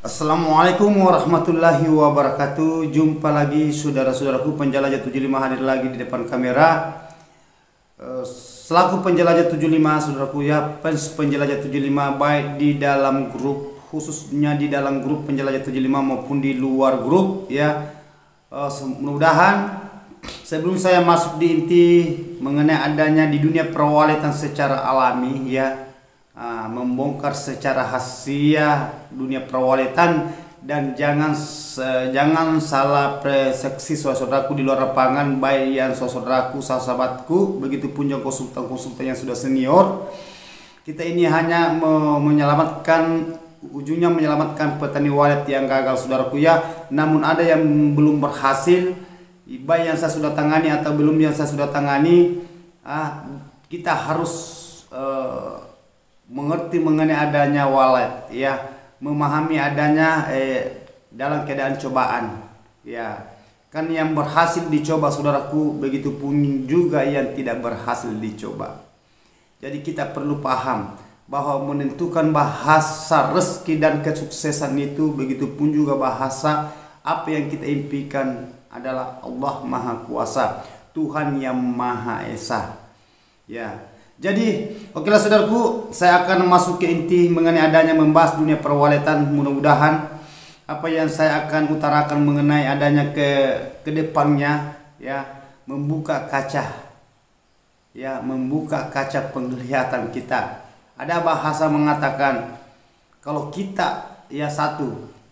Assalamualaikum warahmatullahi wabarakatuh. Jumpa lagi saudara-saudaraku penjelajah 75 hadir lagi di depan kamera. Selaku penjelajah 75 saudaraku ya, penjelajah 75 baik di dalam grup, khususnya di dalam grup penjelajah 75 maupun di luar grup ya. Mudah-mudahan sebelum saya masuk di inti mengenai adanya di dunia perwalitan secara alami ya, membongkar secara khasiat dunia perwalitan, dan jangan salah persepsi saudaraku di luar lapangan, baik yang saudaraku, sahabatku, begitu pun yang konsultan yang sudah senior. Kita ini hanya menyelamatkan, ujungnya menyelamatkan petani walet yang gagal saudaraku ya. Namun ada yang belum berhasil, baik yang saya sudah tangani atau belum yang saya sudah tangani. Kita harus mengerti mengenai adanya walet ya, memahami adanya dalam keadaan cobaan ya. Kan yang berhasil dicoba saudaraku, begitu pun juga yang tidak berhasil dicoba. Jadi kita perlu paham bahwa menentukan bahasa rezeki dan kesuksesan itu, begitu pun juga bahasa apa yang kita impikan adalah Allah Maha Kuasa, Tuhan yang Maha Esa ya. Jadi okelah saudaraku, saya akan masuk ke inti mengenai adanya membahas dunia perwalitan. Mudah-mudahan apa yang saya akan utarakan mengenai adanya ke depannya ya, membuka kaca ya, membuka kaca penglihatan kita. Ada bahasa mengatakan kalau kita ya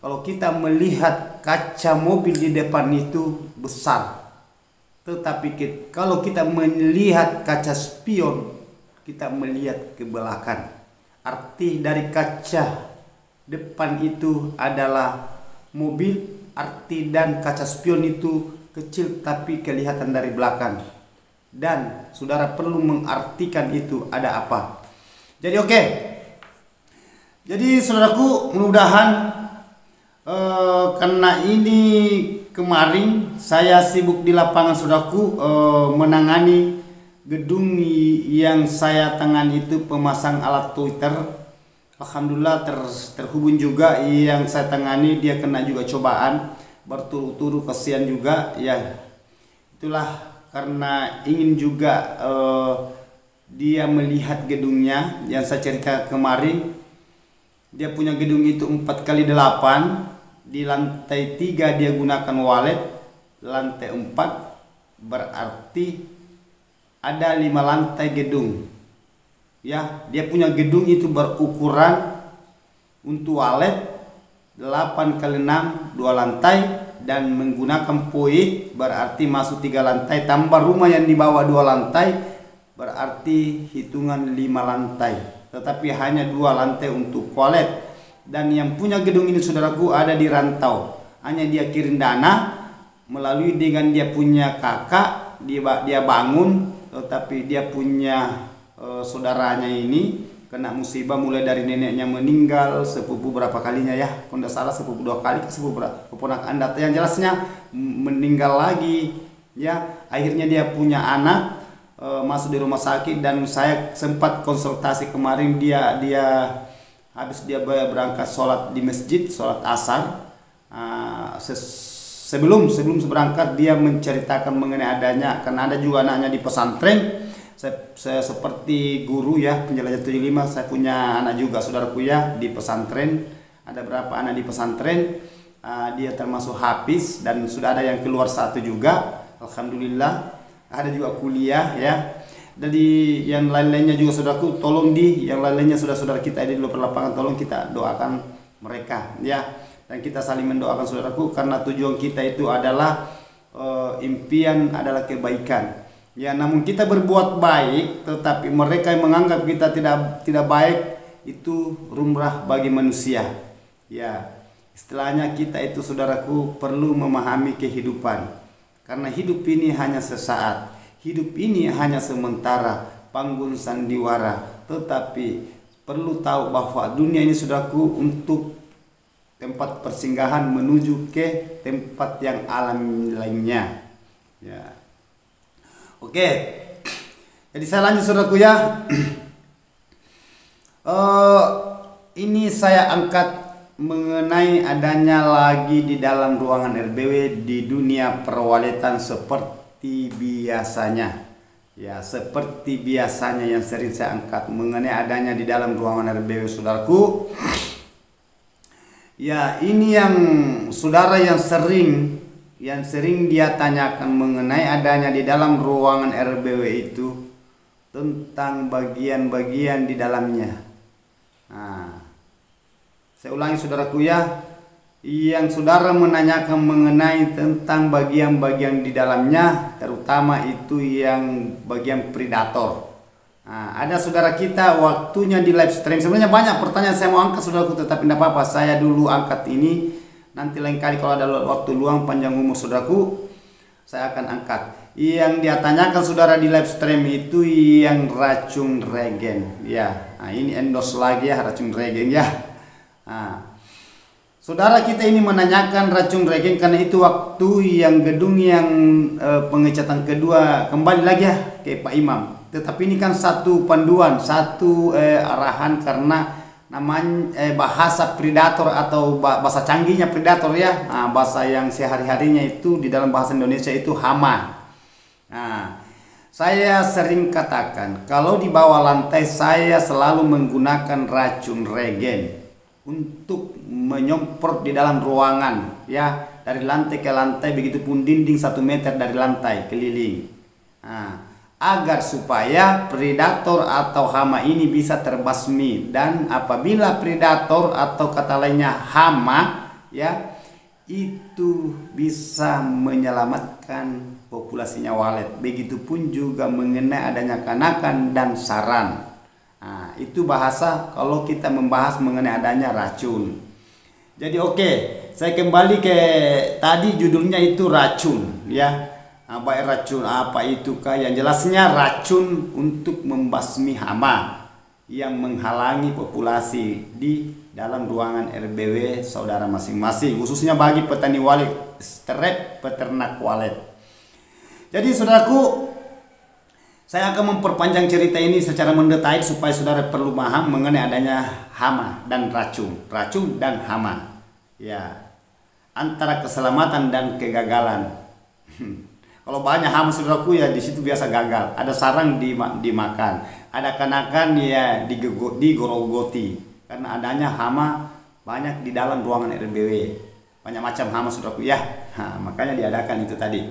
kalau kita melihat kaca mobil di depan itu besar, tetapi kalau kita melihat kaca spion, kita melihat ke belakang. Arti dari kaca depan itu adalah mobil, arti dan kaca spion itu kecil tapi kelihatan dari belakang. Dan saudara perlu mengartikan itu ada apa. Jadi oke. Jadi saudaraku, mudah-mudahan karena ini kemarin saya sibuk di lapangan saudaraku, menangani gedung yang saya tangani itu pemasang alat Twitter. Alhamdulillah terhubung juga yang saya tangani, dia kena juga cobaan berturut-turut, kasihan juga ya. Itulah karena ingin juga dia melihat gedungnya yang saya cerita kemarin. Dia punya gedung itu 4x8, di lantai 3 dia gunakan walet, lantai 4 berarti ada 5 lantai gedung ya. Dia punya gedung itu berukuran untuk walet 8x6 2 lantai, dan menggunakan poin berarti masuk 3 lantai, tambah rumah yang di bawah 2 lantai, berarti hitungan 5 lantai, tetapi hanya 2 lantai untuk walet. Dan yang punya gedung ini saudaraku ada di rantau, hanya dia kirim dana melalui dengan dia punya kakak, dia bangun, tetapi dia punya saudaranya ini kena musibah, mulai dari neneknya meninggal, sepupu berapa kalinya ya, kalau tidak salah sepupu 2 kali, sepupu keponakan data yang jelasnya meninggal lagi ya. Akhirnya dia punya anak masuk di rumah sakit, dan saya sempat konsultasi kemarin. Dia habis dia berangkat sholat di masjid, sholat asar, sebelum berangkat dia menceritakan mengenai adanya, karena ada juga anaknya di pesantren. Saya seperti guru ya, penjelajah 75, saya punya anak juga saudaraku ya di pesantren. Ada berapa anak di pesantren, dia termasuk hafiz, dan sudah ada yang keluar 1 juga, alhamdulillah. Ada juga kuliah ya. Jadi yang lain-lainnya juga saudaraku, tolong yang lain-lainnya saudara-saudara kita di luar lapangan, tolong kita doakan mereka ya. Dan kita saling mendoakan saudaraku, karena tujuan kita itu adalah impian adalah kebaikan ya. Namun kita berbuat baik, tetapi mereka yang menganggap kita tidak baik, itu lumrah bagi manusia ya. Istilahnya kita itu saudaraku perlu memahami kehidupan, karena hidup ini hanya sesaat, hidup ini hanya sementara, panggung sandiwara. Tetapi perlu tahu bahwa dunia ini saudaraku untuk tempat persinggahan menuju ke tempat yang alam lainnya ya. Oke, jadi saya lanjut saudaraku ya. Ini saya angkat mengenai adanya lagi di dalam ruangan RBW di dunia perwaletan seperti biasanya. Ya, seperti biasanya yang sering saya angkat mengenai adanya di dalam ruangan RBW, saudaraku. Ya, ini yang saudara yang sering dia tanyakan mengenai adanya di dalam ruangan RBW itu tentang bagian-bagian di dalamnya. Nah, saya ulangi saudaraku ya, yang saudara menanyakan mengenai tentang bagian-bagian di dalamnya, terutama itu yang bagian predator. Nah, ada saudara kita waktunya di live stream, sebenarnya banyak pertanyaan saya mau angkat saudaraku, tetapi tidak apa-apa, saya dulu angkat ini, nanti lain kali kalau ada waktu luang panjang umur saudaraku, saya akan angkat. Yang dia tanyakan saudara di live stream itu yang racun regen, ya. Nah, ini endorse lagi ya, racun regen ya. Nah, saudara kita ini menanyakan racun regen karena itu waktu yang gedung yang pengecatan kedua kembali lagi ya ke Pak Imam. Tetapi ini kan satu panduan, satu arahan karena namanya bahasa predator atau bahasa canggihnya predator ya. Nah, bahasa yang sehari-harinya itu di dalam bahasa Indonesia itu hama. Nah, saya sering katakan kalau di bawah lantai saya selalu menggunakan racun regen untuk menyemprot di dalam ruangan ya, dari lantai ke lantai, begitupun dinding 1 meter dari lantai keliling. Nah, agar supaya predator atau hama ini bisa terbasmi, dan apabila predator atau kata lainnya hama ya, itu bisa menyelamatkan populasinya walet. Begitupun juga mengenai adanya kanakan dan saran. Nah, itu bahasa kalau kita membahas mengenai adanya racun. Jadi oke, saya kembali ke tadi judulnya itu racun ya. Baik racun apa itu kah? Yang jelasnya racun untuk membasmi hama yang menghalangi populasi di dalam ruangan RBW saudara masing-masing, khususnya bagi petani walet, strep peternak walet. Jadi saudaraku, saya akan memperpanjang cerita ini secara mendetail supaya saudara perlu paham mengenai adanya hama dan racun dan hama. Ya, antara keselamatan dan kegagalan. Kalau banyak hama saudaraku ya di situ biasa gagal. Ada sarang dimakan, ada kanakan ya digorogoti karena adanya hama banyak di dalam ruangan RBW. Banyak macam hama saudaraku ya. Nah, makanya diadakan itu tadi.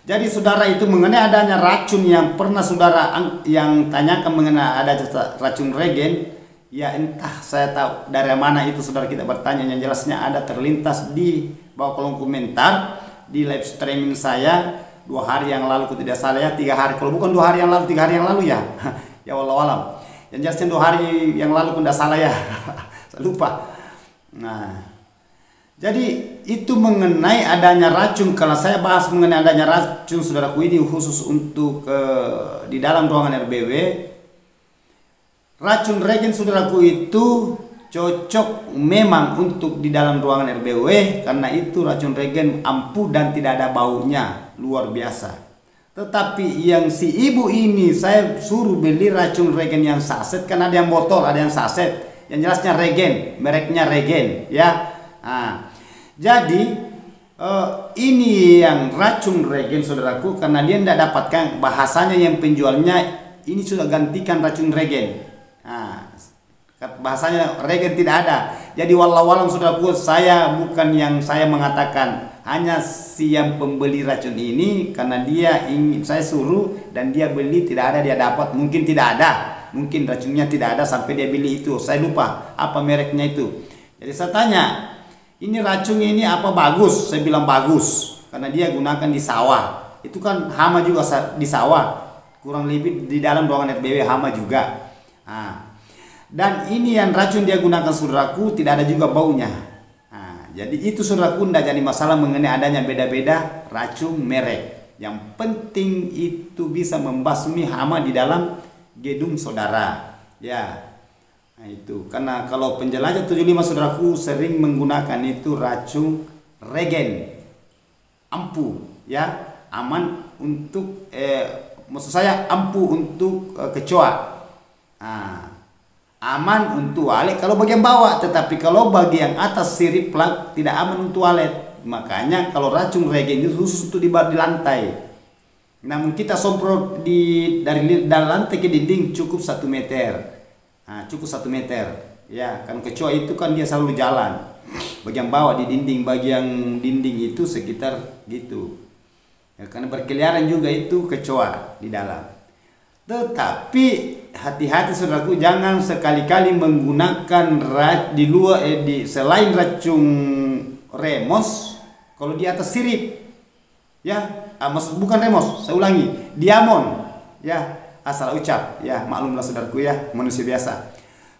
Jadi saudara itu mengenai adanya racun yang pernah saudara yang tanyakan mengenai ada racun regen, ya entah saya tahu dari mana itu saudara kita bertanya, yang jelasnya ada terlintas di bawah kolom komentar di live streaming saya 2 hari yang lalu, kalau tidak salah ya 3 hari, kalau bukan 2 hari yang lalu 3 hari yang lalu ya. Ya wallahu alam. Yang jelasnya 2 hari yang lalu pun tidak salah ya. Saya lupa. Nah, jadi itu mengenai adanya racun. Kalau saya bahas mengenai adanya racun saudaraku ini khusus untuk di dalam ruangan RBW, racun regen saudaraku itu cocok memang untuk di dalam ruangan RBW karena itu racun regen ampuh dan tidak ada baunya, luar biasa. Tetapi yang si ibu ini saya suruh beli racun regen yang saset, kan ada yang botol ada yang saset, yang jelasnya regen, mereknya regen ya. Nah, jadi ini yang racun regen saudaraku, karena dia tidak dapatkan bahasanya yang penjualnya ini sudah gantikan racun regen. Nah, bahasanya regen tidak ada. Jadi wallahu alam saudaraku, saya bukan yang saya mengatakan, hanya si yang pembeli racun ini karena dia ingin saya suruh dan dia beli, tidak ada dia dapat, mungkin tidak ada, mungkin racunnya tidak ada sampai dia beli itu. Saya lupa apa mereknya itu. Jadi saya tanya, ini racun ini apa bagus? Saya bilang bagus karena dia gunakan di sawah. Itu kan hama juga di sawah. Kurang lebih di dalam ruangan RBW hama juga. Nah, dan ini yang racun dia gunakan saudaraku tidak ada juga baunya. Nah, jadi itu saudaraku tidak jadi masalah mengenai adanya beda-beda racun merek. Yang penting itu bisa membasmi hama di dalam gedung saudara. Ya. Nah, itu karena kalau penjelajah 75 saudaraku sering menggunakan itu racun regen, ampuh ya, aman untuk maksud saya ampuh untuk kecoa. Nah, aman untuk walet kalau bagian bawah, tetapi kalau bagian atas sirip plug tidak aman untuk walet. Makanya kalau racun regen itu khusus untuk di lantai. Namun kita semprot dari lantai ke dinding cukup 1 meter. Nah, cukup 1 meter. Ya, kan kecoa itu kan dia selalu jalan. Bagian bawah di dinding, bagian dinding itu sekitar gitu. Ya, karena berkeliaran juga itu kecoa di dalam. Tetapi hati-hati saudaraku, jangan sekali-kali menggunakan di luar selain racun remos kalau di atas sirip. Ya, maksud bukan remos, saya ulangi, diamond. Ya, asal ucap, ya maklumlah saudaraku ya, manusia biasa.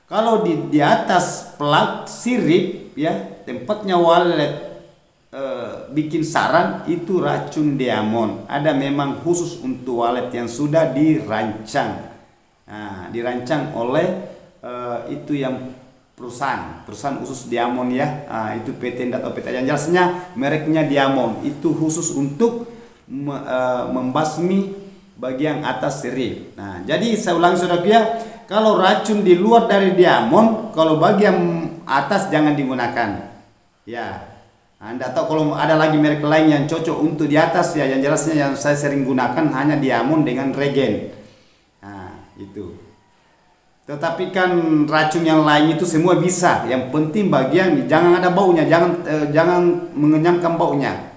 Kalau di atas plug sirip, ya tempatnya walet bikin sarang itu racun diamond. Ada memang khusus untuk walet yang sudah dirancang. Nah, dirancang oleh itu yang perusahaan khusus diamond ya. Nah, itu PT atau PT yang jelasnya mereknya diamond. Itu khusus untuk membasmi bagian atas sirip. Nah, jadi saya ulangi saudaraku ya, kalau racun di luar dari diamond, kalau bagian atas jangan digunakan. Ya. Anda tahu kalau ada lagi merek lain yang cocok untuk di atas ya, yang jelasnya yang saya sering gunakan hanya diamond dengan regen. Nah, itu. Tetapi kan racun yang lain itu semua bisa. Yang penting bagian jangan ada baunya, jangan mengenyamkan baunya.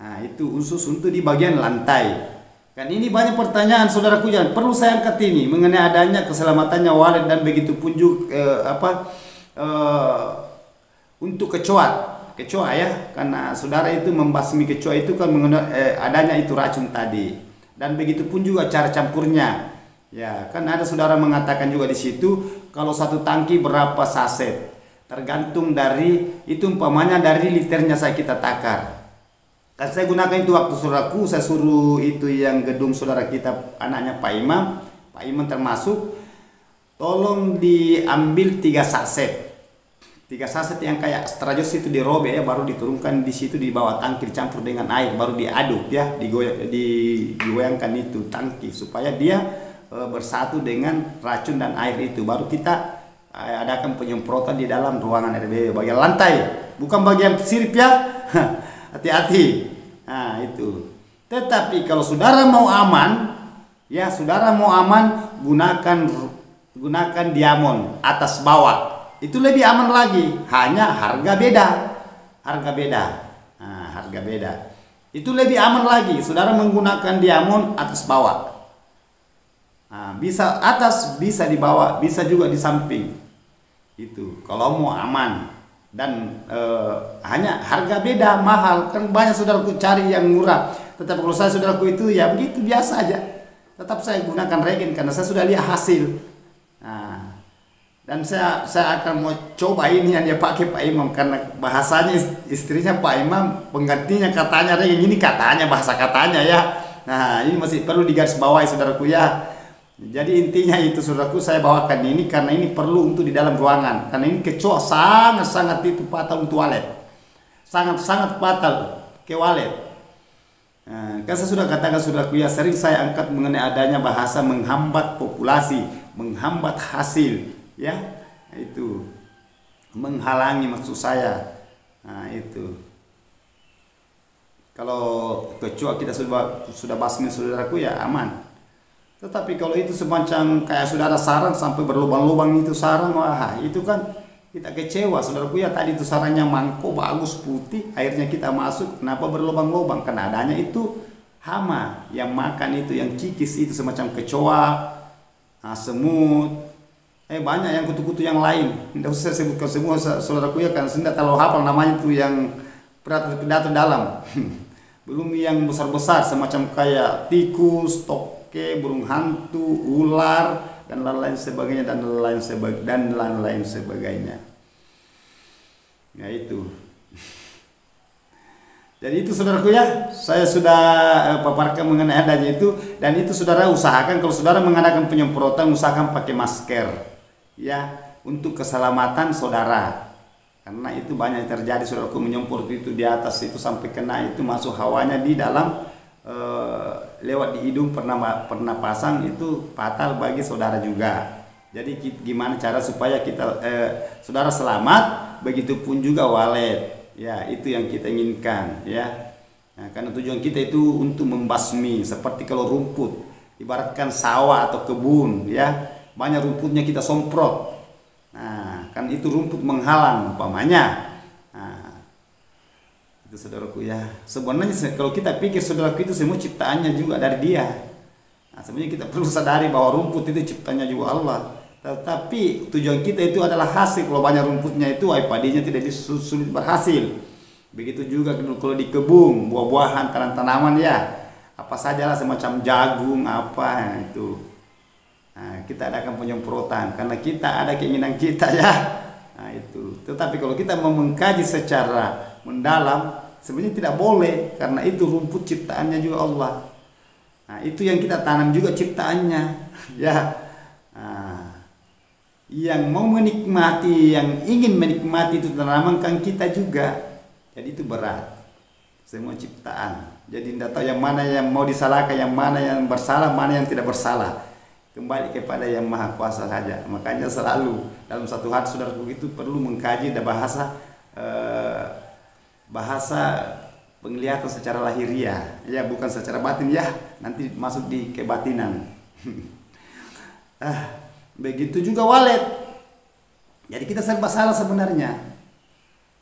Nah, itu khusus untuk di bagian lantai. Kan ini banyak pertanyaan saudaraku yang perlu saya angkat ini mengenai adanya keselamatannya walet dan begitu pun juga untuk kecoa ya, karena saudara itu membasmi kecoa itu kan adanya itu racun tadi, dan begitu pun juga cara campurnya. Ya, kan ada saudara mengatakan juga di situ kalau satu tangki berapa saset, tergantung dari itu umpamanya dari liternya kita takar. Kan saya gunakan itu waktu saudaraku, saya suruh itu yang gedung saudara kita anaknya Pak Imam termasuk, tolong diambil 3 saset. 3 saset yang kayak strajos itu dirobek ya, baru diturunkan di situ di bawah tangki, dicampur dengan air, baru diaduk ya, digoyangkan itu tangki supaya dia bersatu dengan racun dan air itu, baru kita adakan penyemprotan di dalam ruangan RBW bagian lantai, bukan bagian sirip ya. Hati-hati. Nah, itu. Tetapi kalau saudara mau aman, ya saudara mau aman, gunakan diamond atas bawah. Itu lebih aman lagi, hanya harga beda. Nah, harga beda. Itu lebih aman lagi, saudara menggunakan diamond atas bawah. Nah, bisa atas, bisa di bawah, bisa juga di samping. Itu kalau mau aman. Dan hanya harga beda, mahal. Kan banyak saudaraku cari yang murah. Tetapi kalau saya saudaraku itu ya begitu biasa aja. Tetap saya gunakan regen karena saya sudah lihat hasil. Nah, dan saya akan mau coba ini yang dia pakai Pak Imam, karena bahasanya istrinya Pak Imam penggantinya katanya regen, ini katanya bahasa katanya ya. Nah, ini masih perlu digarisbawahi saudaraku ya. Jadi intinya itu saudaraku, saya bawakan ini karena ini perlu untuk di dalam ruangan, karena ini kecoa sangat-sangat itu fatal untuk walet, sangat-sangat fatal ke walet. Nah, kan saya sudah katakan saudaraku ya, sering saya angkat mengenai adanya bahasa menghambat populasi, menghambat hasil. Ya, itu menghalangi maksud saya. Nah, itu kalau kecoa kita sudah basmi saudaraku ya aman. Tetapi kalau itu semacam kayak saudara sarang sampai berlubang-lubang itu sarang, wah itu kan kita kecewa saudaraku ya. Tadi itu sarangnya mangkok bagus putih, akhirnya kita masuk, kenapa berlubang-lubang? Karena adanya itu hama yang makan itu, yang kikis itu semacam kecoa, semut. Banyak yang kutu-kutu yang lain. Tidak usah saya sebutkan semua saudaraku ya, karena saya tidak terlalu hafal namanya itu yang predator dalam. Belum yang besar-besar semacam kayak tikus, toke, burung hantu, ular dan lain-lain sebagainya dan lain-lain sebagainya. Ya itu. Jadi itu saudaraku ya, saya sudah paparkan mengenai adanya itu, dan itu saudara usahakan kalau saudara mengadakan penyemprotan usahakan pakai masker. Ya, untuk keselamatan saudara, karena itu banyak yang terjadi saudaraku, menyemprot itu di atas itu sampai kena itu masuk hawanya di dalam lewat di hidung pernapasan, itu fatal bagi saudara juga. Jadi gimana cara supaya kita saudara selamat, begitupun juga walet. Ya, itu yang kita inginkan ya. Nah, karena tujuan kita itu untuk membasmi, seperti kalau rumput, ibaratkan sawah atau kebun ya, banyak rumputnya kita semprot. Nah, kan itu rumput menghalang umpamanya. Nah, itu saudaraku ya. Sebenarnya kalau kita pikir saudaraku itu semua ciptaannya juga dari dia. Nah, sebenarnya kita perlu sadari bahwa rumput itu ciptanya juga Allah. Tetapi tujuan kita itu adalah hasil. Kalau banyak rumputnya itu, padinya tidak sulit berhasil. Begitu juga kalau di kebun, buah-buahan, tanaman ya, apa sajalah semacam jagung apa itu. Nah, kita adakan penyemprotan karena kita ada keinginan kita ya. Nah, itu. Tetapi kalau kita mau mengkaji secara mendalam, sebenarnya tidak boleh karena itu rumput ciptaannya juga Allah. Nah, itu yang kita tanam juga ciptaannya ya. Nah, yang mau menikmati, yang ingin menikmati itu tanaman kan kita juga. Jadi itu berat. Semua ciptaan. Jadi tidak tahu yang mana yang mau disalahkan, yang mana yang bersalah, mana yang tidak bersalah. Kembali kepada yang maha kuasa saja. Makanya selalu dalam satu hati saudara begitu perlu mengkaji dan bahasa penglihatan secara lahiriah. Ya, bukan secara batin ya. Nanti masuk di kebatinan. Begitu juga walet. Jadi kita serba salah sebenarnya.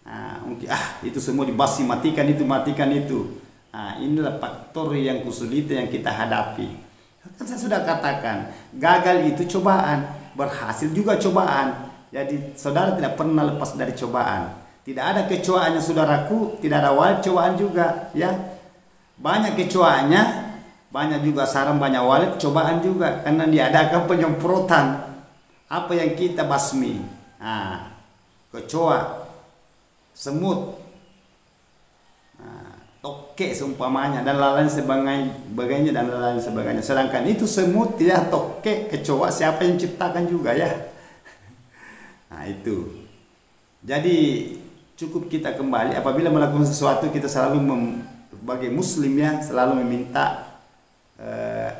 Nah, mungkin itu semua dibasi, matikan itu. Nah, inilah faktor yang kesulitan yang kita hadapi. Kan saya sudah katakan, gagal itu cobaan, berhasil juga cobaan. Jadi saudara tidak pernah lepas dari cobaan. Tidak ada kecoaannya saudaraku, tidak ada walet cobaan juga, ya. Banyak kecoaannya, banyak juga sarang, banyak walet cobaan juga karena diadakan penyemprotan. Apa yang kita basmi? Nah, kecoa, semut, toke seumpamanya dan lain sebagainya dan lain sebagainya. Sedangkan itu semut ya, toke, kecoa, siapa yang ciptakan juga ya. Nah, itu. Jadi cukup kita kembali apabila melakukan sesuatu, kita selalu sebagai muslim ya, selalu meminta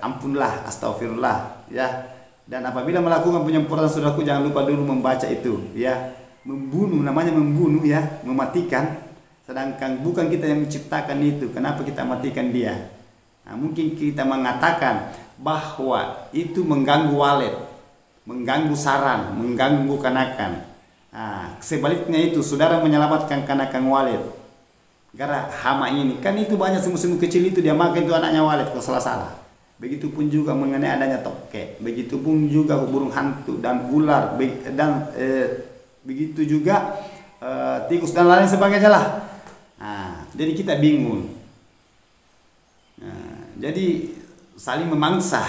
ampunlah, astagfirullah ya. Dan apabila melakukan penyemprotan saudaraku, jangan lupa dulu membaca itu ya. Membunuh, namanya membunuh ya, mematikan. Sedangkan bukan kita yang menciptakan itu, kenapa kita matikan dia? Nah, mungkin kita mengatakan bahwa itu mengganggu walet, mengganggu sarang, mengganggu kanakan. Nah, sebaliknya itu saudara menyelamatkan kanakan walet. Gara hama ini, kan itu banyak semut-semut kecil itu dia makan itu anaknya walet kalau salah-salah. Begitupun juga mengenai adanya toke, begitupun juga burung hantu dan ular dan begitu juga tikus dan lain sebagainya lah. Nah, jadi kita bingung. Nah, jadi saling memangsa.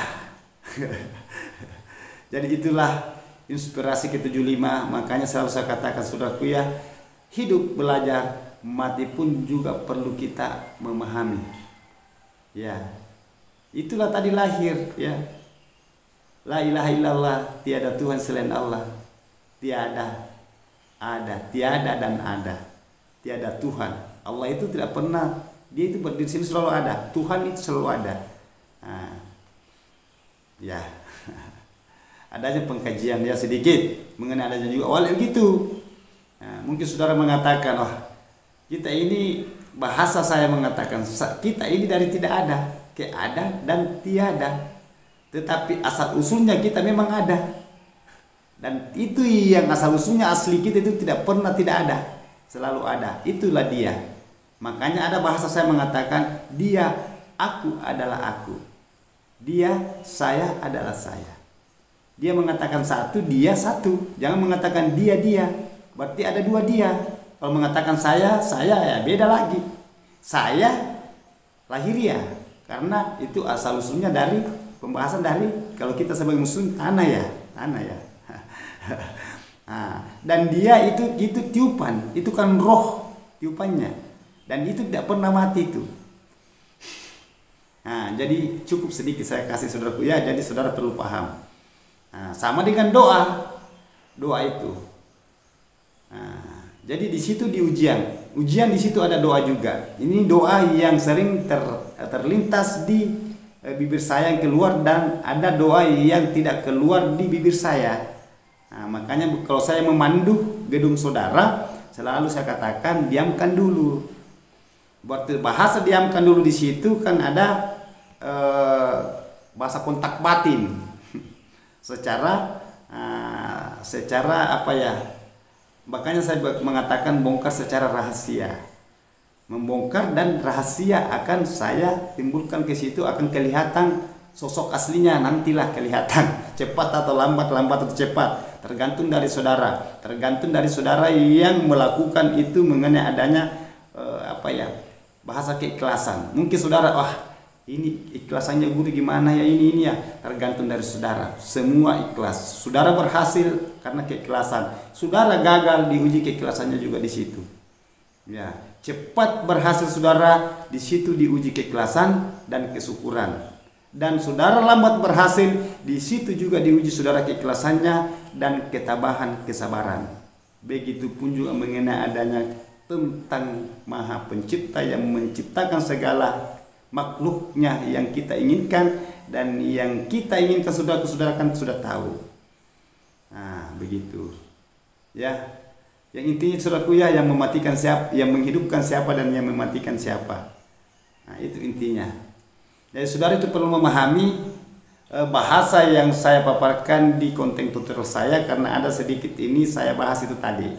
Jadi itulah inspirasi ke-75. Makanya selalu saya katakan saudaraku ya, hidup belajar, mati pun juga perlu kita memahami. Ya, itulah tadi lahir ya. La ilaha illallah, tiada Tuhan selain Allah. Tiada, ada, tiada dan ada. Tiada Tuhan. Allah itu tidak pernah, dia itu berdiri sini selalu ada. Tuhan itu selalu ada. Nah, ya. Adanya pengkajian ya sedikit mengenai adanya juga walet gitu. Nah, mungkin saudara mengatakan, kita ini, bahasa saya mengatakan kita ini dari tidak ada ke ada dan tiada. Tetapi asal usulnya kita memang ada. Dan itu yang asal usulnya asli kita itu tidak pernah tidak ada. Selalu ada. Itulah dia. Makanya ada bahasa saya mengatakan dia, aku adalah aku. Dia, saya adalah saya. Dia mengatakan satu, dia satu. Jangan mengatakan dia. Berarti ada dua dia. Kalau mengatakan saya ya beda lagi. Saya lahiriah. Karena itu asal usulnya dari pembahasan dari kalau kita sebagai muslim tanah ya. Nah, dan dia itu tiupan, itu kan roh tiupannya. Dan itu tidak pernah mati itu. Nah, jadi cukup sedikit saya kasih saudaraku ya. Jadi saudara perlu paham. Nah, sama dengan doa itu. Nah, jadi di situ di ujian di situ ada doa juga. Ini doa yang sering terlintas di bibir saya yang keluar, dan ada doa yang tidak keluar di bibir saya. Nah, makanya kalau saya memandu gedung saudara, selalu saya katakan diamkan dulu. Berarti bahasa diamkan dulu di situ kan ada bahasa kontak batin secara apa ya, makanya saya mengatakan bongkar secara rahasia, membongkar dan rahasia akan saya timbulkan ke situ, akan kelihatan sosok aslinya, nantilah kelihatan cepat atau lambat, lambat atau cepat, tergantung dari saudara yang melakukan itu mengenai adanya apa ya, bahasa keikhlasan. Mungkin saudara, wah ini ikhlasannya guru gimana ya, ini ya, tergantung dari saudara. Semua ikhlas. Saudara berhasil karena keikhlasan. Saudara gagal, diuji keikhlasannya juga di situ. Ya, cepat berhasil saudara, di situ diuji keikhlasan dan kesyukuran. Dan saudara lambat berhasil, di situ juga diuji saudara keikhlasannya dan ketabahan, kesabaran. Begitupun juga mengenai adanya tentang Maha Pencipta yang menciptakan segala makhluknya yang kita inginkan dan yang kita inginkan, saudara kan sudah tahu. Nah, begitu. Ya. Yang intinya saudaraku ya, yang mematikan siapa, yang menghidupkan siapa dan yang mematikan siapa. Nah, itu intinya. Jadi saudara itu perlu memahami bahasa yang saya paparkan di konten tutorial saya, karena ada sedikit ini saya bahas itu tadi.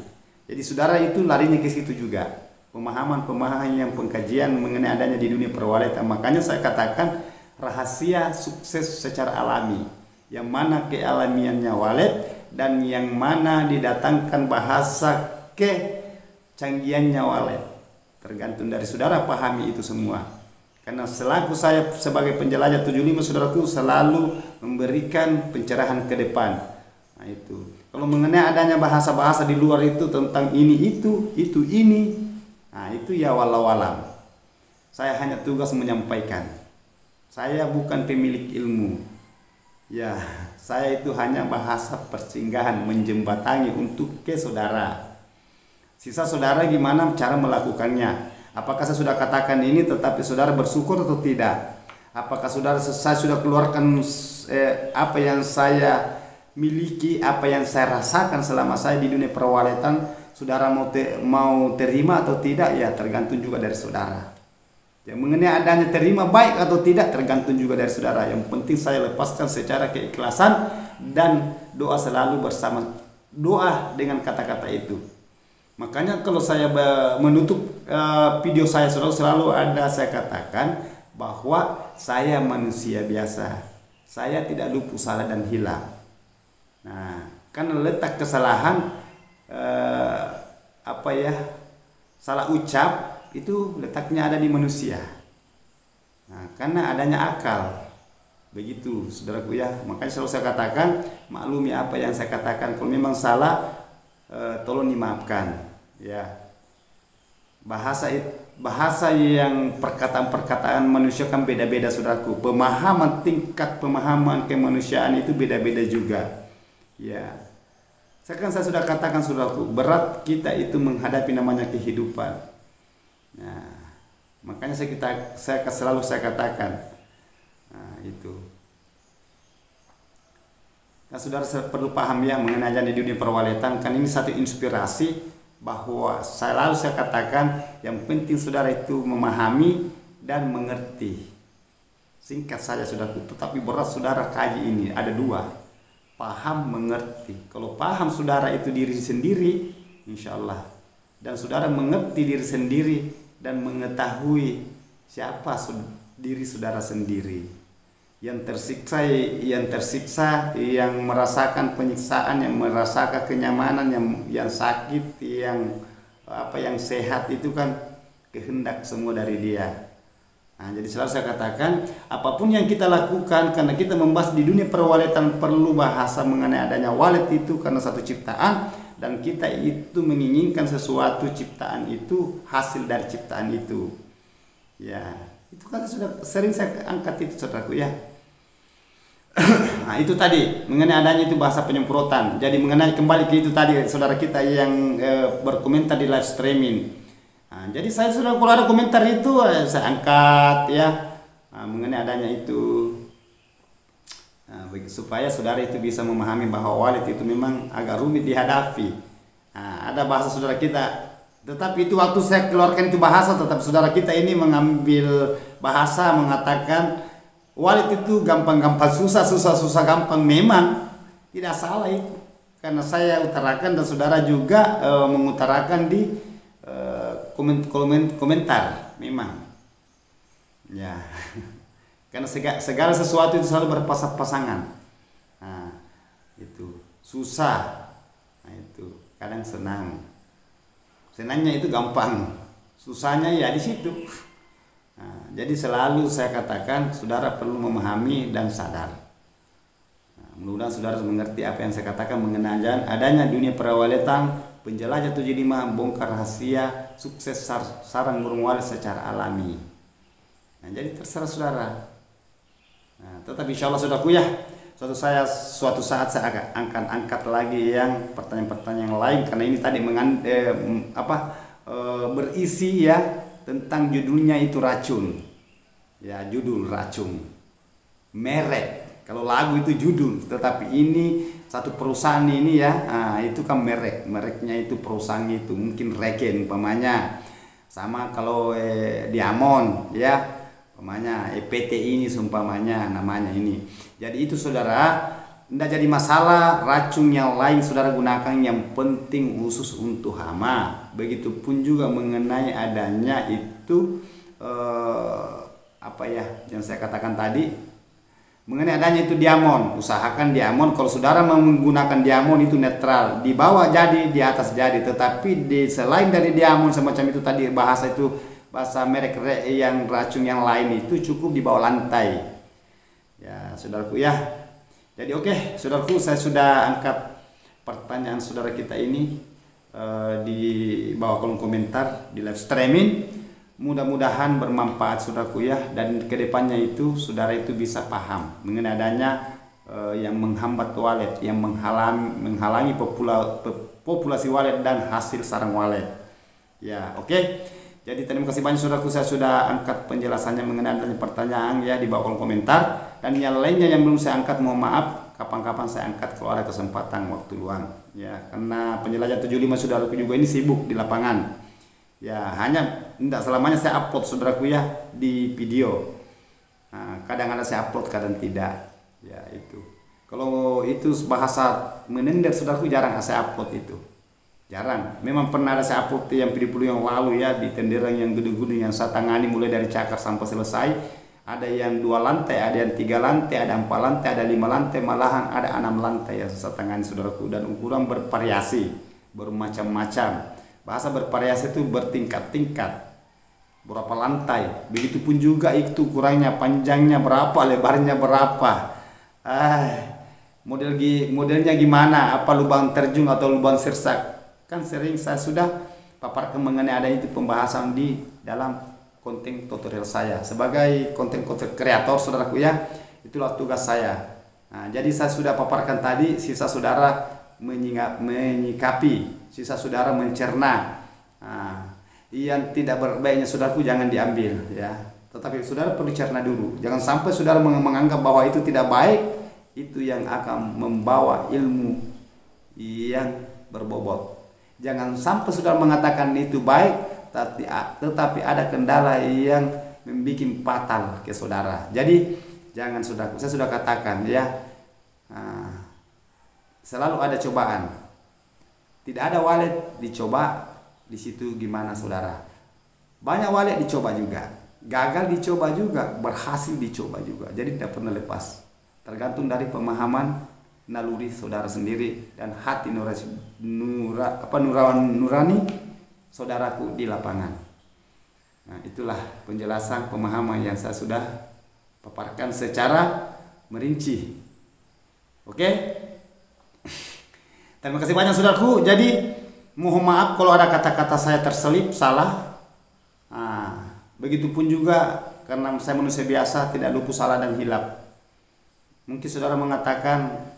Jadi saudara itu larinya ke situ juga. Pemahaman yang pengkajian mengenai adanya di dunia perwalitan. Makanya saya katakan rahasia sukses secara alami, yang mana kealamiannya walet dan yang mana didatangkan bahasa kecanggihannya walet. Tergantung dari saudara pahami itu semua. Karena selaku saya sebagai penjelajah 75 saudaraku selalu memberikan pencerahan ke depan. Nah itu. Kalau mengenai adanya bahasa-bahasa di luar itu tentang ini itu ini. Nah itu ya walau-alam. Saya hanya tugas menyampaikan. Saya bukan pemilik ilmu. Ya, saya itu hanya bahasa persinggahan, menjembatani untuk ke saudara. Sisa saudara gimana cara melakukannya? Apakah saya sudah katakan ini tetapi saudara bersyukur atau tidak? Apakah saya sudah keluarkan apa yang saya miliki, apa yang saya rasakan selama saya di dunia perwalitan, saudara mau terima atau tidak, ya tergantung juga dari saudara. Yang mengenai adanya terima baik atau tidak tergantung juga dari saudara. Yang penting saya lepaskan secara keikhlasan dan doa selalu bersama, doa dengan kata-kata itu. Makanya kalau saya menutup video saya selalu ada saya katakan bahwa saya manusia biasa, saya tidak luput salah dan hilang. Nah, karena letak kesalahan apa ya, salah ucap itu letaknya ada di manusia. Nah, karena adanya akal, begitu saudaraku ya. Makanya selalu saya katakan maklumi apa yang saya katakan. Kalau memang salah, tolong dimaafkan. Ya, bahasa yang perkataan manusia kan beda-beda saudaraku. Tingkat pemahaman kemanusiaan itu beda-beda juga. Ya, saya sudah katakan saudaraku, berat kita itu menghadapi namanya kehidupan. Nah, makanya selalu saya katakan, nah itu. Nah, saudara perlu paham ya mengenai di dunia perwalitan, kan ini satu inspirasi bahwa selalu saya katakan yang penting saudara itu memahami dan mengerti. Singkat saja saudaraku, tetapi berat saudara kaji ini ada dua, paham mengerti. Kalau paham saudara itu diri sendiri, insya Allah, dan saudara mengerti diri sendiri dan mengetahui siapa diri saudara sendiri. Yang tersiksa, yang merasakan penyiksaan, yang merasakan kenyamanan, yang sakit, yang sehat itu kan kehendak semua dari dia. Nah, jadi selalu saya katakan apapun yang kita lakukan, karena kita membahas di dunia perwalitan perlu bahasa mengenai adanya walet itu karena satu ciptaan, dan kita itu menginginkan sesuatu ciptaan itu, hasil dari ciptaan itu. Ya, itu kan sudah sering saya angkat itu saudaraku ya. Nah itu tadi mengenai adanya itu bahasa penyemprotan. Jadi mengenai kembali ke itu tadi saudara kita yang berkomentar di live streaming. Nah, jadi saya sudah kalau ada komentar itu saya angkat ya. Nah, mengenai adanya itu. Nah, supaya saudara itu bisa memahami bahwa walid itu memang agak rumit dihadapi. Nah, ada bahasa saudara kita, tetapi itu waktu saya keluarkan itu bahasa, tetap saudara kita ini mengambil bahasa mengatakan walid itu gampang-gampang, susah gampang. Memang tidak salah itu, karena saya utarakan dan saudara juga mengutarakan di komentar memang ya. Karena segala sesuatu itu selalu berpasangan. Nah, itu susah, nah itu kadang senangnya itu gampang, susahnya ya di situ. Nah, jadi selalu saya katakan saudara perlu memahami dan sadar. Nah, mudah-mudahan saudara mengerti apa yang saya katakan mengenai adanya dunia perawalitan, penjelajah 75 bongkar rahasia sukses sarang burung walet secara alami. Nah, jadi terserah saudara. Nah, tetapi insya Allah saudaraku ya, suatu saat saya akan angkat lagi yang pertanyaan-pertanyaan yang lain, karena ini tadi berisi ya tentang judulnya itu racun. Ya, judul racun. Merek. Kalau lagu itu judul, tetapi ini satu perusahaan ini ya, itu kan mereknya itu perusahaan itu mungkin Regen umpamanya. Sama kalau Diamond ya. Umpamanya PT ini seumpamanya namanya ini. Jadi itu saudara, tidak jadi masalah racun yang lain saudara gunakan, yang penting khusus untuk hama. Begitupun juga mengenai adanya itu yang saya katakan tadi mengenai adanya itu Diamond. Usahakan Diamond, kalau saudara menggunakan Diamond itu netral, di bawah jadi, di atas jadi. Tetapi selain dari Diamond semacam itu tadi bahasa merek yang racun yang lain itu cukup di bawah lantai ya saudaraku ya. Jadi oke, saudaraku, saya sudah angkat pertanyaan saudara kita ini di bawah kolom komentar di live streaming. Mudah-mudahan bermanfaat saudaraku ya, dan kedepannya itu saudara itu bisa paham mengenai adanya yang menghambat walet, yang menghalangi populasi walet dan hasil sarang walet ya. Oke. Jadi terima kasih banyak saudaraku, saya sudah angkat penjelasannya mengenai pertanyaan ya di bawah kolom komentar, dan yang lainnya yang belum saya angkat mohon maaf, kapan-kapan saya angkat kalau ada kesempatan waktu luang ya, karena penjelajahan 75 saudaraku juga ini sibuk di lapangan ya, hanya tidak selamanya saya upload saudaraku ya di video. Nah, kadang ada saya upload, kadang tidak ya. Itu kalau itu bahasa menender saudaraku jarang saya upload itu. Jarang. Memang pernah ada saya upload yang video yang lalu ya, di tenderang yang gede-gede yang saya tangani mulai dari cakar sampai selesai. Ada yang 2 lantai, ada yang 3 lantai, ada 4 lantai, ada 5 lantai, malahan ada 6 lantai yang saya tangani saudaraku, dan ukuran bervariasi, bermacam-macam. Bahasa bervariasi itu bertingkat-tingkat. Berapa lantai? Begitupun juga itu ukurannya, panjangnya berapa, lebarnya berapa. Modelnya gimana? Apa lubang terjun atau lubang sirsak? Kan sering saya sudah paparkan mengenai ada itu pembahasan di dalam konten tutorial saya sebagai konten kreator saudaraku ya. Itulah tugas saya. Nah, jadi saya sudah paparkan tadi, sisa saudara menyikapi, sisa saudara mencerna. Nah, yang tidak berbaiknya saudaraku jangan diambil ya. Tetapi saudara perlu cerna dulu. Jangan sampai saudara menganggap bahwa itu tidak baik, itu yang akan membawa ilmu yang berbobot. Jangan sampai saudara mengatakan itu baik, tetapi ada kendala yang membuat fatal ke saudara. Jadi jangan saudaraku, saya sudah katakan ya, selalu ada cobaan. Tidak ada walet dicoba di situ gimana saudara. Banyak walet dicoba juga, gagal dicoba juga, berhasil dicoba juga. Jadi tidak pernah lepas. Tergantung dari pemahaman naluri saudara sendiri dan hati nurani saudaraku di lapangan. Nah, itulah penjelasan pemahaman yang saya sudah paparkan secara merinci. Oke? Terima kasih banyak saudaraku. Jadi mohon maaf kalau ada kata-kata saya terselip salah. Begitupun juga karena saya manusia biasa, tidak luput salah dan hilap. Mungkin saudara mengatakan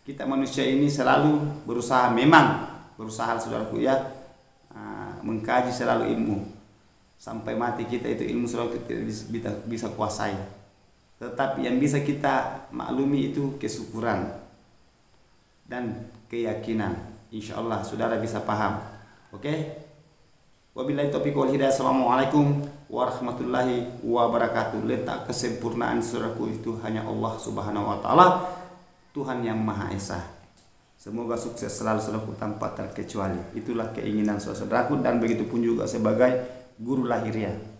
kita manusia ini selalu berusaha, memang berusaha saudaraku ya, mengkaji selalu ilmu sampai mati kita, itu ilmu selalu kita bisa kuasai. Tetapi yang bisa kita maklumi itu kesyukuran dan keyakinan. Insya Allah saudara bisa paham. Oke? Wabillahi taufiq wal hidayah. Assalamualaikum warahmatullahi wabarakatuh. Letak kesempurnaan saudaraku itu hanya Allah Subhanahu wa taala, Tuhan yang Maha Esa. Semoga sukses selalu saudaraku tanpa terkecuali. Itulah keinginan saudaraku dan begitu pun juga sebagai guru lahiriah.